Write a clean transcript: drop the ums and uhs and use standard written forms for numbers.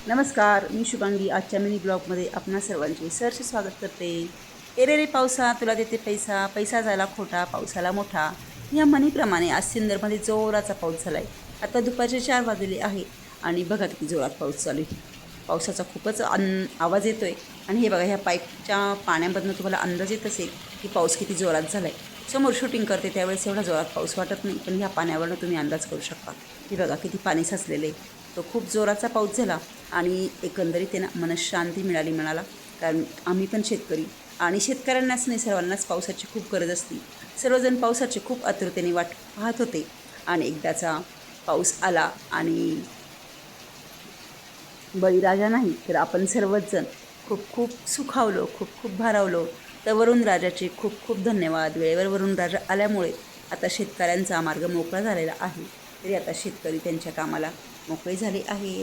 नमस्कार, मी शुभांगी. आजच्या मिनी ब्लॉगमध्ये आपणा सर्वांचे सहर्ष स्वागत करते. "एरे रे पावसा तुला देते पैसा, पैसा झाला खोटा पावसाला मोठा." या म्हणीप्रमाणे आज सिन्नरमध्ये जोराचा पाऊस झाला आहे. आता दुपारचे 4 वाजलेले आहे आणि बघा किती जोरात पाऊस चालू आहे. पावसाचा खूपच आवाज येतो आहे आणि हे बघा ह्या पाईपच्या पाण्यामधनं तुम्हाला अंदाज येत असेल की पाऊस किती जोरात झाला आहे. समोर शूटिंग करते त्यावेळेस एवढा जोरात पाऊस वाटत नाही, पण ह्या पाण्यावरनं तुम्ही अंदाज करू शकता. हे बघा किती पाणी साचलेलं आहे. तो खूप जोराचा पाऊस झाला आणि एकंदरीत त्यांना मनःशांती मिळाली म्हणाला. कारण आम्ही पण शेतकरी आणि शेतकऱ्यांनाच नाही सर्वांनाच पावसाची खूप गरज असते. सर्वजण पावसाची खूप आतुरतेने वाट पाहत होते आणि एकदाचा पाऊस आला आणि बळीराजा नाही तर आपण सर्वच जण खूप खूप सुखावलो, खूप खूप भारावलो. तर वरुण राजाचे खूप खूप धन्यवाद. वेळेवर वरुण राजा आल्यामुळे आता शेतकऱ्यांचा मार्ग मोकळा झालेला आहे. तरी आता शेतकरी त्यांच्या कामाला मोकळे झाले आहे.